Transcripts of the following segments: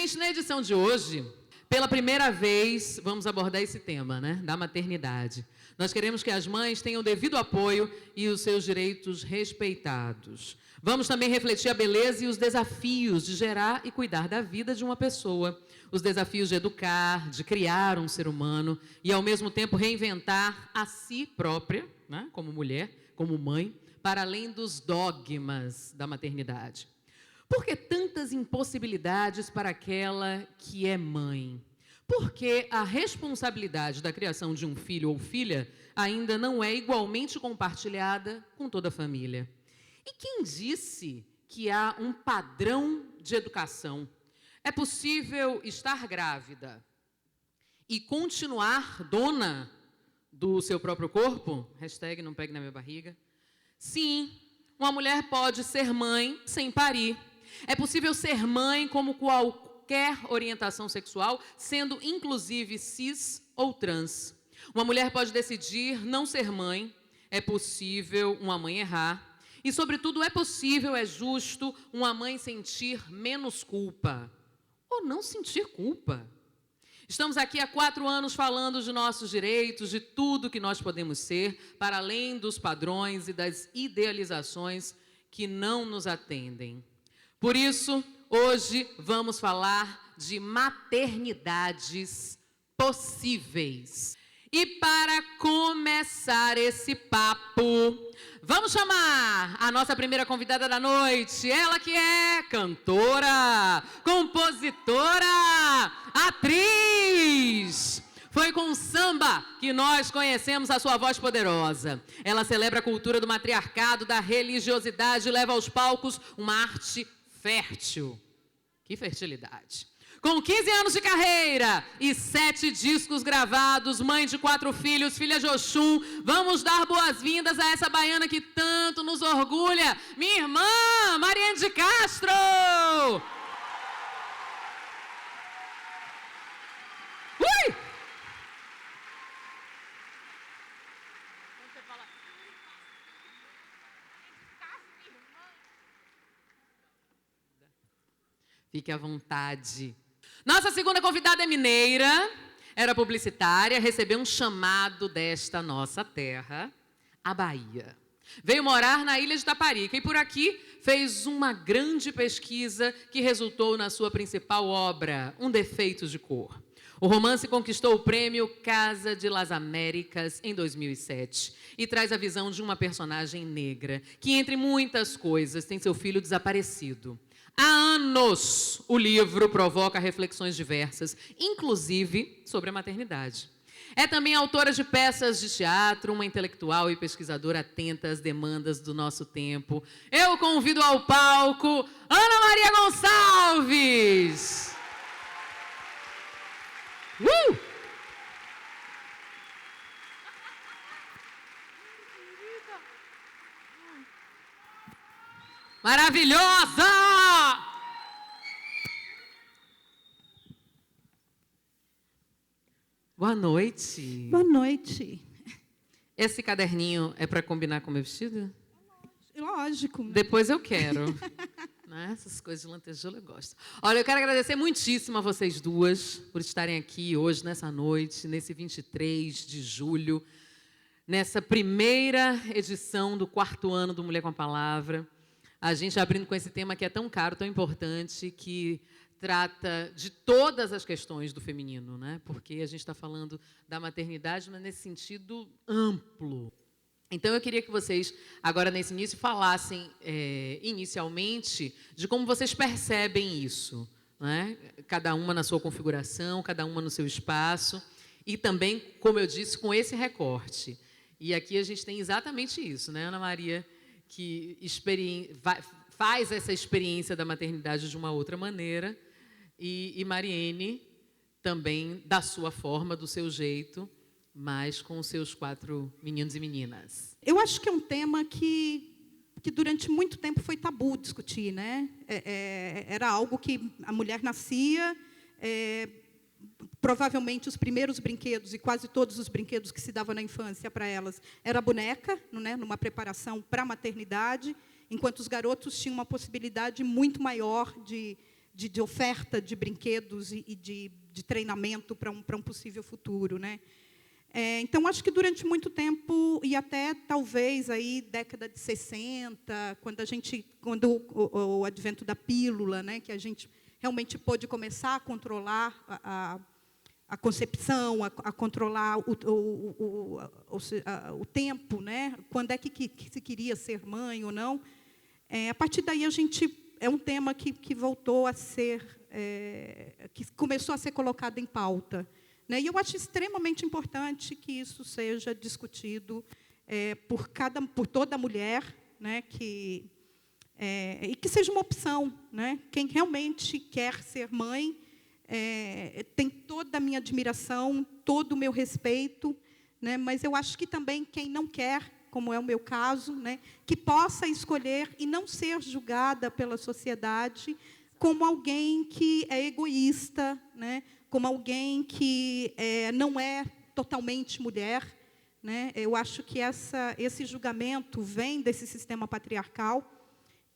Gente, na edição de hoje, pela primeira vez, vamos abordar esse tema, né, da maternidade. Nós queremos que as mães tenham o devido apoio e os seus direitos respeitados. Vamos também refletir a beleza e os desafios de gerar e cuidar da vida de uma pessoa. Os desafios de educar, de criar um ser humano e, ao mesmo tempo, reinventar a si própria, né, como mulher, como mãe, para além dos dogmas da maternidade. Por que tantas impossibilidades para aquela que é mãe? Porque a responsabilidade da criação de um filho ou filha ainda não é igualmente compartilhada com toda a família. E quem disse que há um padrão de educação? É possível estar grávida e continuar dona do seu próprio corpo? Hashtag não pegue na minha barriga. Sim, uma mulher pode ser mãe sem parir. É possível ser mãe como qualquer orientação sexual, sendo inclusive cis ou trans. Uma mulher pode decidir não ser mãe. É possível uma mãe errar. E, sobretudo, é possível, é justo, uma mãe sentir menos culpa. Ou não sentir culpa. Estamos aqui há 4 anos falando de nossos direitos, de tudo que nós podemos ser, para além dos padrões e das idealizações que não nos atendem. Por isso, hoje vamos falar de maternidades possíveis. E para começar esse papo, vamos chamar a nossa primeira convidada da noite, ela que é cantora, compositora, atriz. Foi com samba que nós conhecemos a sua voz poderosa. Ela celebra a cultura do matriarcado, da religiosidade e leva aos palcos uma arte fértil. Que fertilidade! Com 15 anos de carreira e 7 discos gravados, mãe de 4 filhos, filha de Oxum, vamos dar boas-vindas a essa baiana que tanto nos orgulha, minha irmã, Mariene de Castro! Ui! Fique à vontade. Nossa segunda convidada é mineira, era publicitária, recebeu um chamado desta nossa terra, a Bahia. Veio morar na ilha de Taparica e por aqui fez uma grande pesquisa que resultou na sua principal obra, Um Defeito de Cor. O romance conquistou o prêmio Casa de las Américas em 2007 e traz a visão de uma personagem negra que, entre muitas coisas, tem seu filho desaparecido. Há anos, o livro provoca reflexões diversas, inclusive sobre a maternidade. É também autora de peças de teatro, uma intelectual e pesquisadora atenta às demandas do nosso tempo. Eu convido ao palco Ana Maria Gonçalves! Maravilhosa! Boa noite. Boa noite. Esse caderninho é para combinar com o meu vestido? Lógico. Depois eu quero. Né? Essas coisas de lantejoula eu gosto. Olha, eu quero agradecer muitíssimo a vocês duas por estarem aqui hoje, nessa noite, nesse 23 de julho, nessa primeira edição do 4º ano do Mulher com a Palavra. A gente abrindo com esse tema que é tão caro, tão importante, que trata de todas as questões do feminino, né? Porque a gente está falando da maternidade, mas nesse sentido amplo. Então, eu queria que vocês, agora nesse início, falassem inicialmente de como vocês percebem isso, né? Cada uma na sua configuração, cada uma no seu espaço, e também, como eu disse, com esse recorte. E aqui a gente tem exatamente isso, né, Ana Maria, que faz essa experiência da maternidade de uma outra maneira, e Mariene também da sua forma, do seu jeito, mas com os seus 4 meninos e meninas. Eu acho que é um tema que durante muito tempo foi tabu discutir, né? Era algo que a mulher nascia, provavelmente os primeiros brinquedos, e quase todos os brinquedos que se davam na infância para elas, era a boneca, né? Numa preparação para a maternidade, enquanto os garotos tinham uma possibilidade muito maior de de oferta de brinquedos e de treinamento para um possível futuro, né? Então, acho que durante muito tempo, e até talvez aí década de 60, quando o advento da pílula, né, que a gente realmente pôde começar a controlar a concepção, a controlar o tempo, né, quando é que se queria ser mãe ou não. A partir daí, é um tema que voltou a ser, que começou a ser colocado em pauta. Né? E eu acho extremamente importante que isso seja discutido por toda mulher, né? E que seja uma opção. Né? Quem realmente quer ser mãe tem toda a minha admiração, todo o meu respeito, né? Mas eu acho que também quem não quer, como é o meu caso, né? Que possa escolher e não ser julgada pela sociedade como alguém que é egoísta, né? Como alguém que não é totalmente mulher. Né? Eu acho que esse julgamento vem desse sistema patriarcal,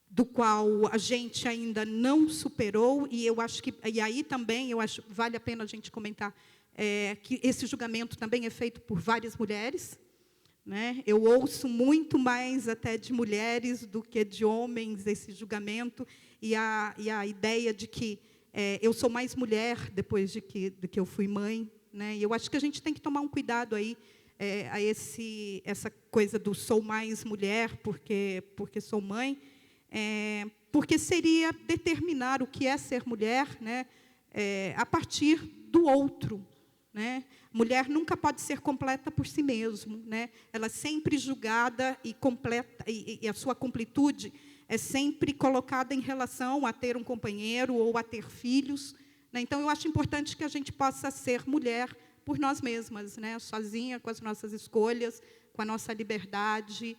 do qual a gente ainda não superou, e aí também eu acho vale a pena a gente comentar que esse julgamento também é feito por várias mulheres. Né? Eu ouço muito mais até de mulheres do que de homens esse julgamento, e a ideia de que eu sou mais mulher depois de que eu fui mãe. Né? E eu acho que a gente tem que tomar um cuidado aí essa coisa do sou mais mulher porque sou mãe, porque seria determinar o que é ser mulher, né? A partir do outro. Né? Mulher nunca pode ser completa por si mesmo. Né? Ela é sempre julgada e completa, e a sua completude é sempre colocada em relação a ter um companheiro ou a ter filhos. Né? Então, eu acho importante que a gente possa ser mulher por nós mesmas, né? Sozinha, com as nossas escolhas, com a nossa liberdade,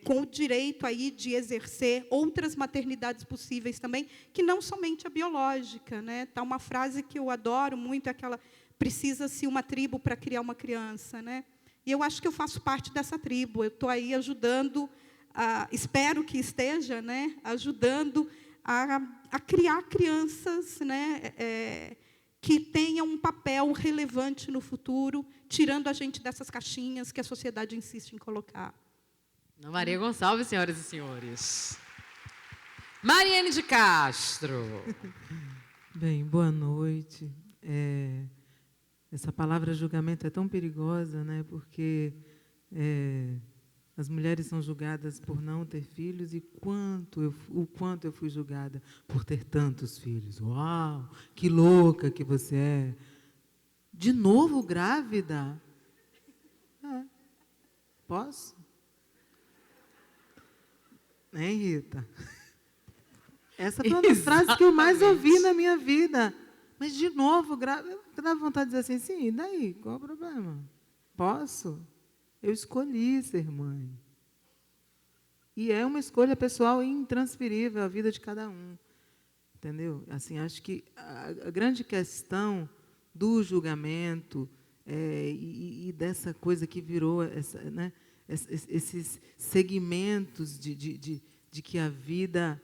com o direito aí de exercer outras maternidades possíveis também, que não somente a biológica. Né? Tá uma frase que eu adoro muito, é aquela: precisa-se uma tribo para criar uma criança. Né? E eu acho que eu faço parte dessa tribo. Eu estou aí ajudando, espero que esteja, né, ajudando a criar crianças, né, que tenham um papel relevante no futuro, tirando a gente dessas caixinhas que a sociedade insiste em colocar. Ana Maria Gonçalves, senhoras e senhores. Mariane de Castro. Bem, boa noite. Essa palavra julgamento é tão perigosa, né? Porque as mulheres são julgadas por não ter filhos, e o quanto eu fui julgada por ter tantos filhos. Uau, que louca que você é. De novo grávida? Posso? Hein, Rita? Essa foi uma das frases que eu mais ouvi na minha vida. Mas, de novo, grávida, dá vontade de dizer assim, sim, e daí? Qual o problema? Posso? Eu escolhi ser mãe. E é uma escolha pessoal intransferível à vida de cada um. Entendeu? Assim, acho que a grande questão do julgamento e dessa coisa que virou né, esses segmentos de que a vida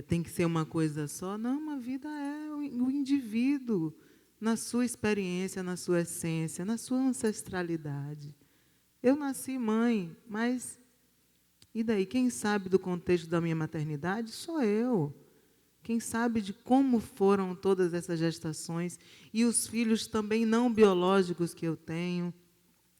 tem que ser uma coisa só. Não, a vida é o indivíduo, na sua experiência, na sua essência, na sua ancestralidade. Eu nasci mãe, mas e daí? Quem sabe do contexto da minha maternidade sou eu. Quem sabe de como foram todas essas gestações e os filhos também não biológicos que eu tenho,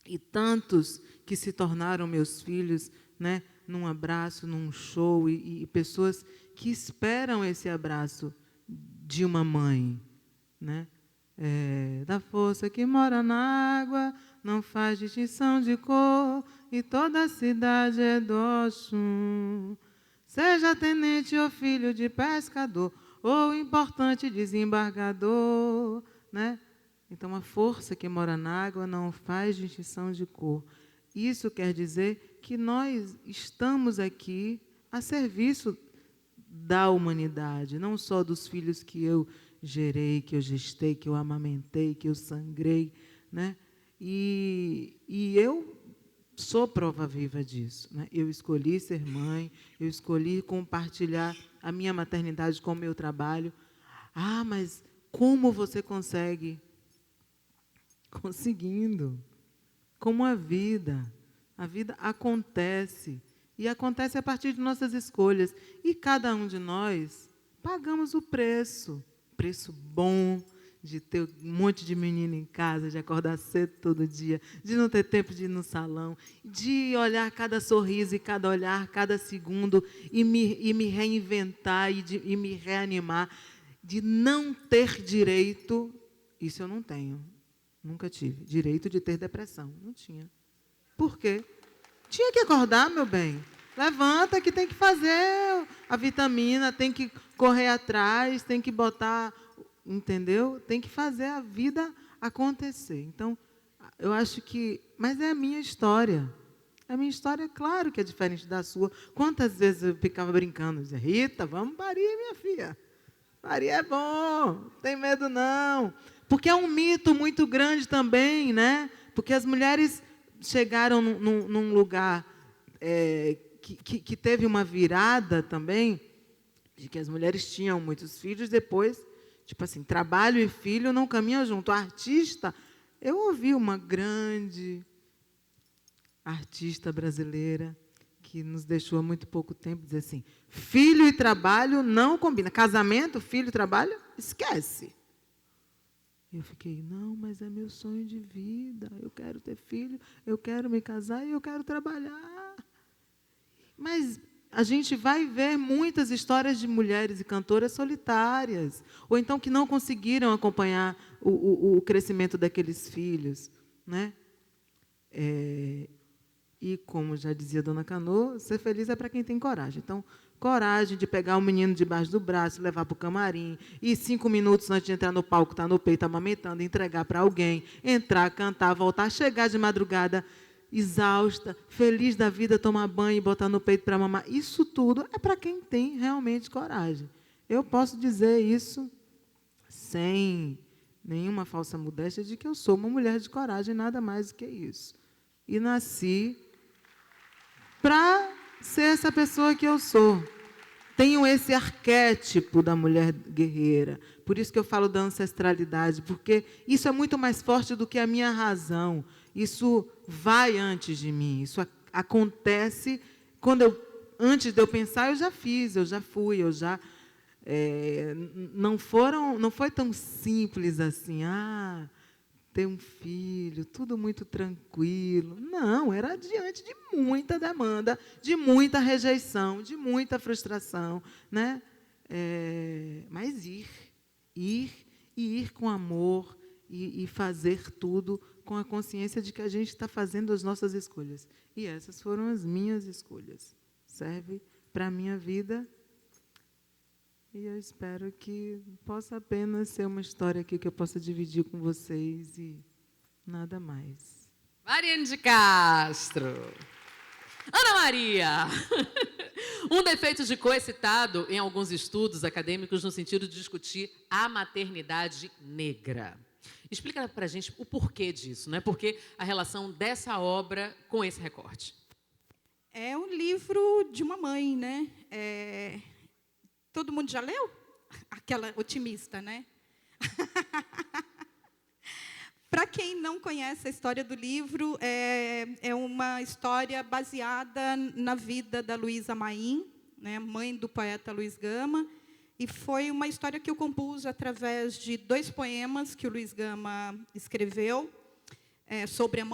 e tantos que se tornaram meus filhos, né, num abraço, num show, e pessoas que esperam esse abraço de uma mãe. Né? Da força que mora na água, não faz distinção de cor, e toda a cidade é do Oxum. Seja tenente ou filho de pescador, ou importante desembargador. Né? Então, a força que mora na água não faz distinção de cor. Isso quer dizer que nós estamos aqui a serviço da humanidade, não só dos filhos que eu gerei, que eu gestei, que eu amamentei, que eu sangrei. Né? E eu sou prova viva disso. Né? Eu escolhi ser mãe, eu escolhi compartilhar a minha maternidade com o meu trabalho. Ah, mas como você consegue? Conseguindo. Como a vida. A vida acontece. E acontece a partir de nossas escolhas. E cada um de nós pagamos o preço. Preço bom de ter um monte de menino em casa, de acordar cedo todo dia, de não ter tempo de ir no salão, de olhar cada sorriso e cada olhar, cada segundo, e me reinventar e me reanimar, de não ter direito, isso eu não tenho, nunca tive, direito de ter depressão, não tinha. Por quê? Tinha que acordar, meu bem. Levanta que tem que fazer a vitamina, tem que correr atrás, tem que botar... Entendeu? Tem que fazer a vida acontecer. Então, eu acho que... Mas é a minha história. A minha história, claro que é diferente da sua. Quantas vezes eu ficava brincando, dizia, Rita, vamos parir, minha filha. Parir é bom, não tem medo não. Porque é um mito muito grande também, né? Porque as mulheres chegaram num lugar que teve uma virada também, de que as mulheres tinham muitos filhos, depois... Tipo assim, trabalho e filho não caminham junto. O artista, eu ouvi uma grande artista brasileira que nos deixou há muito pouco tempo dizer assim, filho e trabalho não combinam. Casamento, filho e trabalho, esquece. Eu fiquei, não, mas é meu sonho de vida. Eu quero ter filho, eu quero me casar e eu quero trabalhar. Mas... a gente vai ver muitas histórias de mulheres e cantoras solitárias, ou então que não conseguiram acompanhar o crescimento daqueles filhos, né? E, como já dizia Dona Canô, ser feliz é para quem tem coragem. Então, coragem de pegar o menino debaixo do braço, levar para o camarim, e 5 minutos antes de entrar no palco, estar no peito amamentando, entregar para alguém, entrar, cantar, voltar, chegar de madrugada... exausta, feliz da vida, tomar banho e botar no peito para mamar. Isso tudo é para quem tem realmente coragem. Eu posso dizer isso sem nenhuma falsa modéstia de que eu sou uma mulher de coragem, nada mais do que isso. E nasci para ser essa pessoa que eu sou. Tenho esse arquétipo da mulher guerreira. Por isso que eu falo da ancestralidade, porque isso é muito mais forte do que a minha razão. Isso vai antes de mim. Isso acontece quando antes de eu pensar, eu já fiz, eu já fui, eu já... não foi tão simples assim, ter um filho, tudo muito tranquilo. Não, era diante de muita demanda, de muita rejeição, de muita frustração, né? Mas ir com amor e fazer tudo com a consciência de que a gente está fazendo as nossas escolhas. E essas foram as minhas escolhas. Serve para a minha vida. E eu espero que possa apenas ser uma história aqui que eu possa dividir com vocês e nada mais. Mariane de Castro. Ana Maria. Um defeito de Coe é citado em alguns estudos acadêmicos no sentido de discutir a maternidade negra. Explica para a gente o porquê disso, né? Porque a relação dessa obra com esse recorte. É um livro de uma mãe, né? Todo mundo já leu? Aquela otimista, né? Para quem não conhece a história do livro, é uma história baseada na vida da Luísa Maim, né, mãe do poeta Luiz Gama, e foi uma história que eu compus através de 2 poemas que o Luiz Gama escreveu,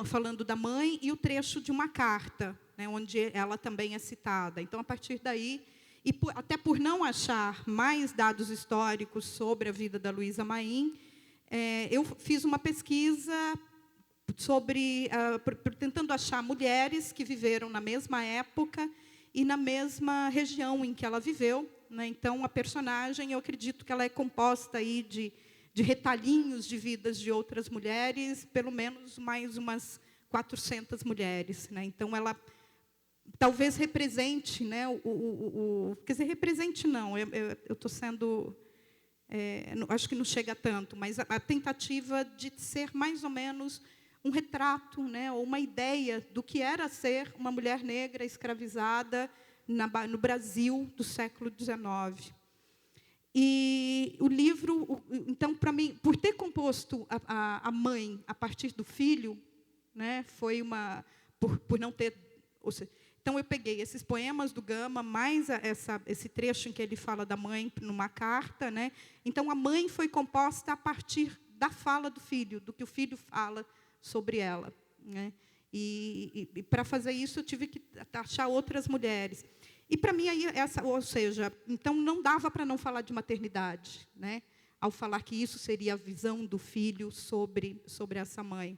falando da mãe, e o trecho de uma carta, né, onde ela também é citada. Então, a partir daí, até por não achar mais dados históricos sobre a vida da Luísa Maim, eu fiz uma pesquisa tentando achar mulheres que viveram na mesma época e na mesma região em que ela viveu, né? Então, a personagem, eu acredito que ela é composta aí de retalhinhos de vidas de outras mulheres, pelo menos mais umas 400 mulheres, né? Então, ela talvez represente, né, quer dizer, represente não, eu estou sendo... acho que não chega tanto, mas a tentativa de ser mais ou menos um retrato, né, ou uma ideia do que era ser uma mulher negra escravizada no Brasil do século XIX. E o livro, então, para mim, por ter composto a mãe a partir do filho, né, foi por não ter... Então, eu peguei esses poemas do Gama, mais esse trecho em que ele fala da mãe numa carta. Né? Então, a mãe foi composta a partir da fala do filho, do que o filho fala sobre ela. Né? E para fazer isso, eu tive que achar outras mulheres. E, para mim, aí, ou seja, então não dava para não falar de maternidade, né? Ao falar que isso seria a visão do filho sobre essa mãe.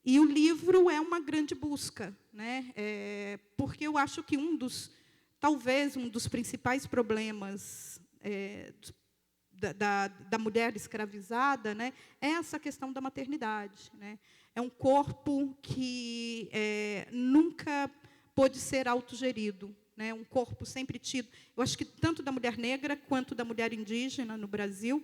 E o livro é uma grande busca, né? Porque eu acho que talvez um dos principais problemas da mulher escravizada, né, é essa questão da maternidade. Né? É um corpo que nunca pôde ser autogerido. Né, um corpo sempre tido, eu acho que tanto da mulher negra quanto da mulher indígena no Brasil,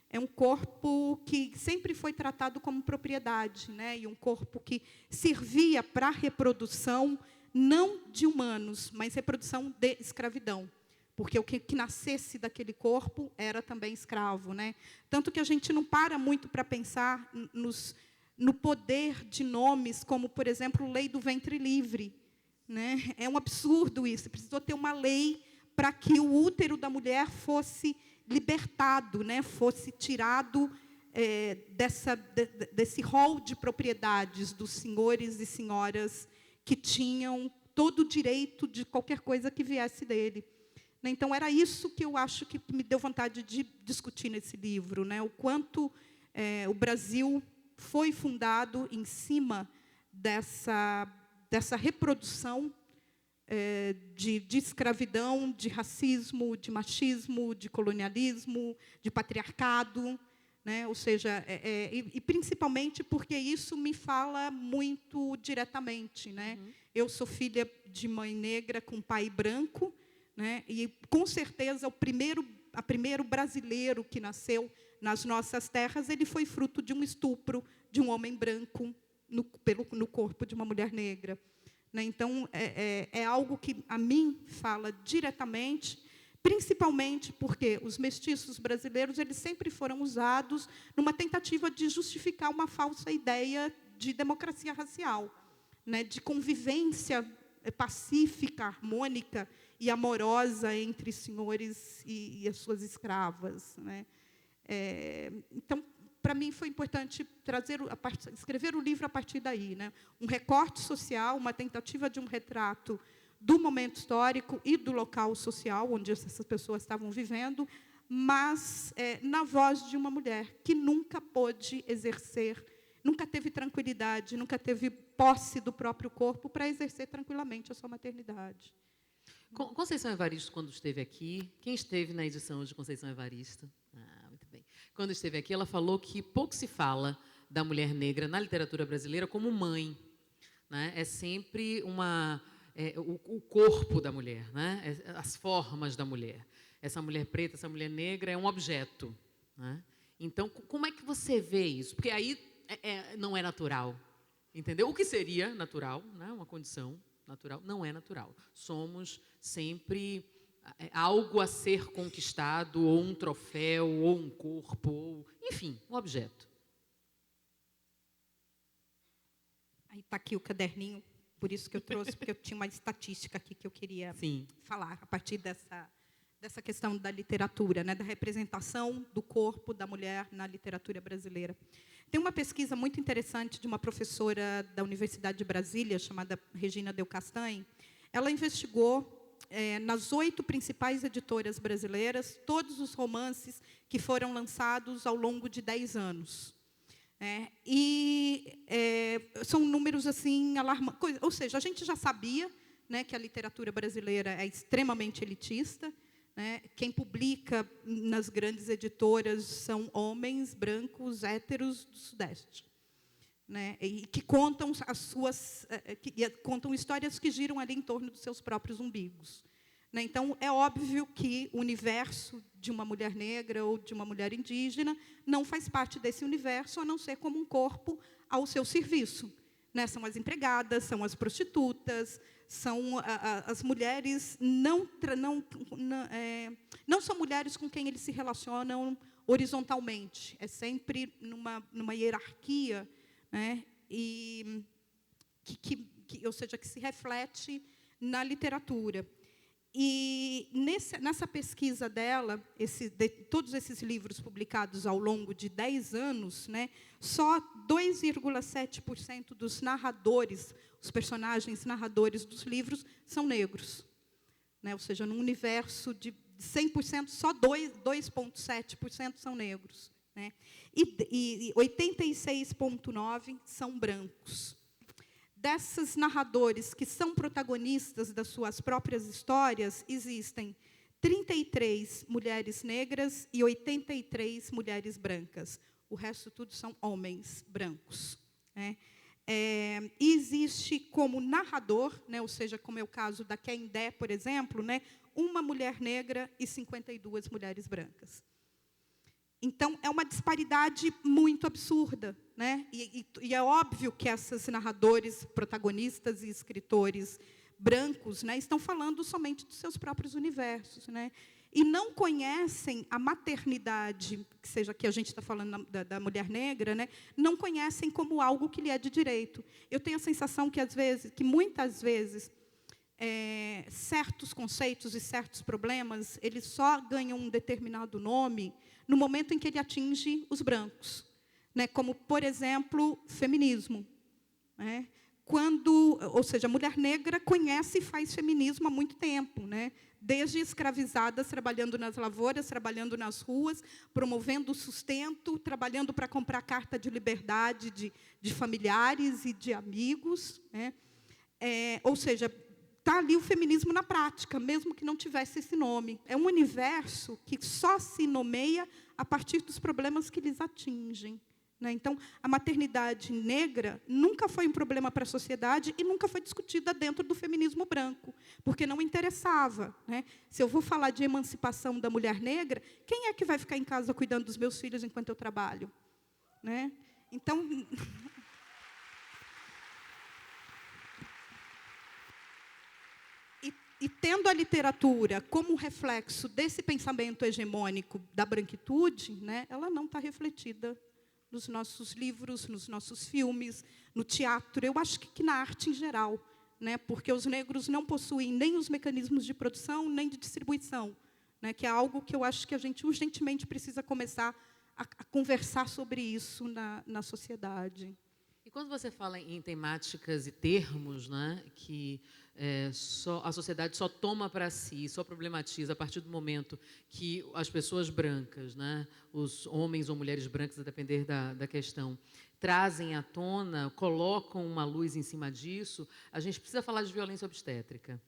é um corpo que sempre foi tratado como propriedade, né, e um corpo que servia para a reprodução, não de humanos, mas reprodução de escravidão, porque o que nascesse daquele corpo era também escravo. Né? Tanto que a gente não para muito para pensar no poder de nomes como, por exemplo, Lei do Ventre Livre. Né? É um absurdo isso. Precisou ter uma lei para que o útero da mulher fosse libertado, né? Fosse tirado desse rol de propriedades dos senhores e senhoras que tinham todo o direito de qualquer coisa que viesse dele. Então, era isso que eu acho que me deu vontade de discutir nesse livro. Né? O quanto o Brasil foi fundado em cima dessa reprodução de escravidão, de racismo, de machismo, de colonialismo, de patriarcado. Né? Ou seja, e principalmente porque isso me fala muito diretamente. Né? Uhum. Eu sou filha de mãe negra com pai branco, né? E, com certeza, o primeiro brasileiro que nasceu nas nossas terras, ele foi fruto de um estupro de um homem branco no corpo de uma mulher negra. Né? Então, é algo que a mim fala diretamente, principalmente porque os mestiços brasileiros eles sempre foram usados numa tentativa de justificar uma falsa ideia de democracia racial, né? De convivência pacífica, harmônica e amorosa entre senhores e as suas escravas. Né? Então, para mim, foi importante escrever o livro a partir daí. Né? Um recorte social, uma tentativa de um retrato do momento histórico e do local social onde essas pessoas estavam vivendo, mas na voz de uma mulher que nunca pôde exercer, nunca teve tranquilidade, nunca teve posse do próprio corpo para exercer tranquilamente a sua maternidade. Conceição Evaristo, quando esteve aqui, quem esteve na edição de Conceição Evaristo? Muito bem. Quando esteve aqui, ela falou que pouco se fala da mulher negra na literatura brasileira como mãe. Né? É sempre o corpo da mulher, né? As formas da mulher. Essa mulher preta, essa mulher negra é um objeto. Né? Então, como é que você vê isso? Porque aí não é natural. Entendeu? O que seria natural, né? Uma condição natural, não é natural. Somos sempre algo a ser conquistado, ou um troféu, ou um corpo, ou, enfim, um objeto. Aí está aqui o caderninho, por isso que eu trouxe, porque eu tinha uma estatística aqui que eu queria falar, a partir dessa questão da literatura, né, da representação do corpo da mulher na literatura brasileira. Tem uma pesquisa muito interessante de uma professora da Universidade de Brasília, chamada Regina Del Castanho. Ela investigou, nas 8 principais editoras brasileiras, todos os romances que foram lançados ao longo de 10 anos. São números assim alarmantes. Ou seja, a gente já sabia, né, que a literatura brasileira é extremamente elitista. Né? Quem publica nas grandes editoras são homens brancos, héteros do Sudeste. Né? E que contam contam histórias que giram ali em torno dos seus próprios umbigos. Né? Então, é óbvio que o universo de uma mulher negra ou de uma mulher indígena não faz parte desse universo, a não ser como um corpo ao seu serviço. Né? São as empregadas, são as prostitutas, As mulheres não são mulheres com quem eles se relacionam horizontalmente. É sempre numa hierarquia, né? E ou seja, que se reflete na literatura. E nessa pesquisa dela, todos esses livros publicados ao longo de 10 anos, né, só 2,7% dos narradores, os personagens narradores dos livros, são negros. Né? Ou seja, num universo de 100%, só 2,7% são negros. Né? E 86,9% são brancos. Desses narradores que são protagonistas das suas próprias histórias, existem 33 mulheres negras e 83 mulheres brancas. O resto tudo são homens brancos. Né? E existe como narrador, né, ou seja, como é o caso da Kendé, por exemplo, né, uma mulher negra e 52 mulheres brancas. Então, é uma disparidade muito absurda. Né? E é óbvio que esses narradores, protagonistas e escritores brancos, né, estão falando somente dos seus próprios universos. Né? E não conhecem a maternidade, que a gente está falando da mulher negra, né, não conhecem como algo que lhe é de direito. Eu tenho a sensação que muitas vezes, certos conceitos e certos problemas, eles só ganham um determinado nome no momento em que ele atinge os brancos. Né, como, por exemplo, feminismo. Né? Ou seja, a mulher negra conhece e faz feminismo há muito tempo, né? Desde escravizadas, trabalhando nas lavouras, trabalhando nas ruas, promovendo o sustento, trabalhando para comprar carta de liberdade de familiares e de amigos. Né? Ou seja, está ali o feminismo na prática, mesmo que não tivesse esse nome. É um universo que só se nomeia a partir dos problemas que lhes atingem. Né? Então, a maternidade negra nunca foi um problema para a sociedade e nunca foi discutida dentro do feminismo branco, porque não interessava. Né? Se eu vou falar de emancipação da mulher negra, quem é que vai ficar em casa cuidando dos meus filhos enquanto eu trabalho? Né? Então... E tendo a literatura como reflexo desse pensamento hegemônico da branquitude, né, ela não está refletida nos nossos livros, nos nossos filmes, no teatro, eu acho que na arte em geral, né, porque os negros não possuem nem os mecanismos de produção, nem de distribuição, né, que é algo que eu acho que a gente urgentemente precisa começar a conversar sobre isso na sociedade. E quando você fala em temáticas e termos, né, que a sociedade só toma para si, só problematiza a partir do momento que as pessoas brancas, né, os homens ou mulheres brancas, a depender da questão, trazem à tona, colocam uma luz em cima disso, a gente precisa falar de violência obstétrica.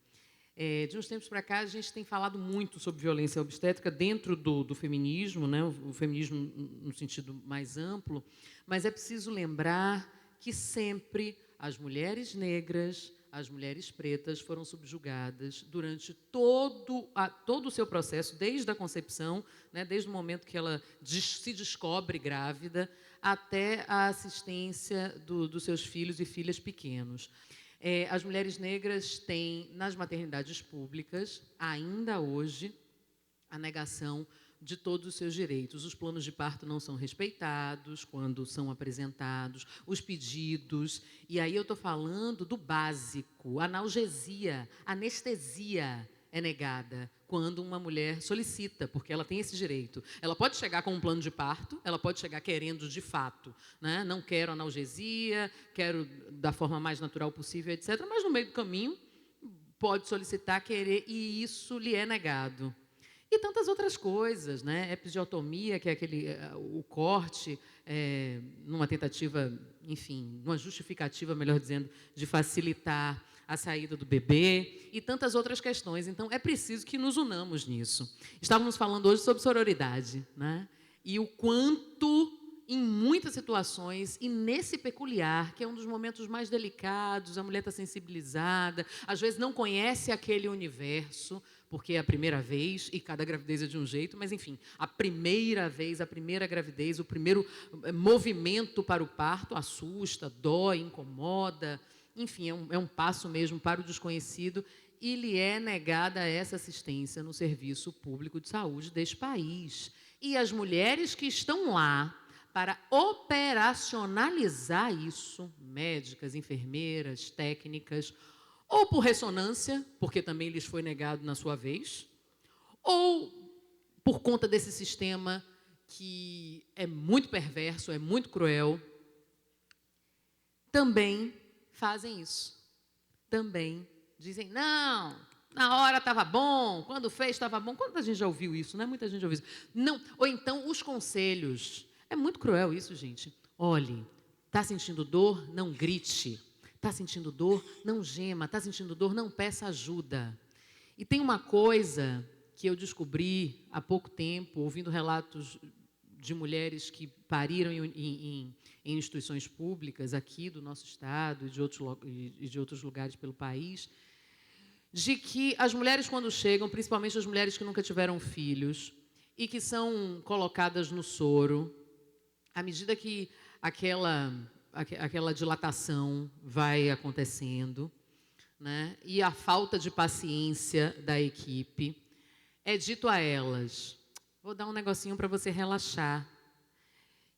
De uns tempos para cá, a gente tem falado muito sobre violência obstétrica dentro do feminismo, né, o feminismo no sentido mais amplo, mas é preciso lembrar que sempre as mulheres negras, as mulheres pretas foram subjugadas durante todo o seu processo, desde a concepção, né, desde o momento que ela se descobre grávida, até a assistência dos seus filhos e filhas pequenos. As mulheres negras têm, nas maternidades públicas, ainda hoje, a negação de todos os seus direitos. Os planos de parto não são respeitados quando são apresentados, os pedidos. E aí eu estou falando do básico, analgesia, anestesia é negada quando uma mulher solicita, porque ela tem esse direito. Ela pode chegar com um plano de parto, ela pode chegar querendo de fato, né? Não quero analgesia, quero da forma mais natural possível, etc. Mas no meio do caminho pode solicitar, querer, e isso lhe é negado. E tantas outras coisas, né? Episiotomia, que é o corte, numa tentativa, enfim, numa justificativa, melhor dizendo, de facilitar a saída do bebê, e tantas outras questões. Então, é preciso que nos unamos nisso. Estávamos falando hoje sobre sororidade, né? E o quanto, em muitas situações, e nesse peculiar, que é um dos momentos mais delicados, a mulher está sensibilizada, às vezes não conhece aquele universo, porque é a primeira vez, e cada gravidez é de um jeito, mas, enfim, a primeira vez, a primeira gravidez, o primeiro movimento para o parto assusta, dói, incomoda, enfim, é um passo mesmo para o desconhecido, e lhe é negada essa assistência no serviço público de saúde deste país. E as mulheres que estão lá para operacionalizar isso, médicas, enfermeiras, técnicas, ou por ressonância, porque também lhes foi negado na sua vez, ou por conta desse sistema que é muito perverso, é muito cruel, também fazem isso. Também dizem, não, na hora estava bom, quando fez estava bom. Quanta gente já ouviu isso, né? Muita gente já ouviu isso. Não. Ou então os conselhos. É muito cruel isso, gente. Olhe, está sentindo dor? Não grite. Está sentindo dor? Não gema. Está sentindo dor? Não peça ajuda. E tem uma coisa que eu descobri há pouco tempo, ouvindo relatos de mulheres que pariram em instituições públicas aqui do nosso estado e de outros lugares pelo país, de que as mulheres, quando chegam, principalmente as mulheres que nunca tiveram filhos e que são colocadas no soro, à medida que aquela dilatação vai acontecendo, né, e a falta de paciência da equipe, é dito a elas, vou dar um negocinho para você relaxar.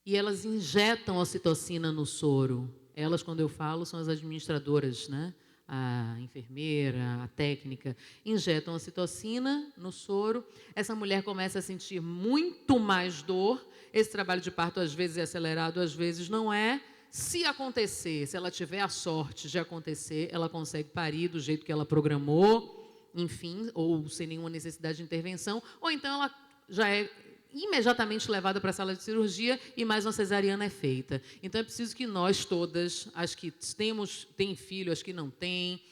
E elas injetam a ocitocina no soro. Elas, quando eu falo, são as administradoras, né? A enfermeira, a técnica, injetam a ocitocina no soro. Essa mulher começa a sentir muito mais dor. Esse trabalho de parto, às vezes, é acelerado, às vezes não é. Se acontecer, se ela tiver a sorte de acontecer, ela consegue parir do jeito que ela programou, enfim, ou sem nenhuma necessidade de intervenção, ou então ela já é imediatamente levada para a sala de cirurgia e mais uma cesariana é feita. Então, é preciso que nós todas, as que têm filho, as que não têm,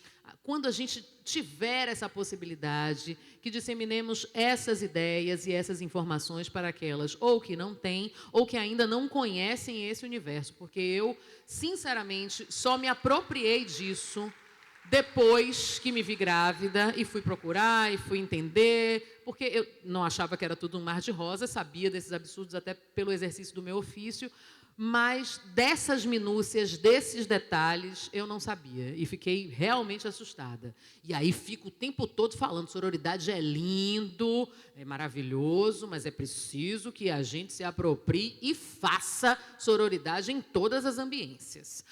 quando a gente tiver essa possibilidade, que disseminemos essas ideias e essas informações para aquelas ou que não têm, ou que ainda não conhecem esse universo, porque eu, sinceramente, só me apropriei disso depois que me vi grávida e fui procurar e fui entender, porque eu não achava que era tudo um mar de rosas, sabia desses absurdos até pelo exercício do meu ofício, mas dessas minúcias, desses detalhes, eu não sabia e fiquei realmente assustada. E aí fico o tempo todo falando, sororidade é lindo, é maravilhoso, mas é preciso que a gente se aproprie e faça sororidade em todas as ambiências.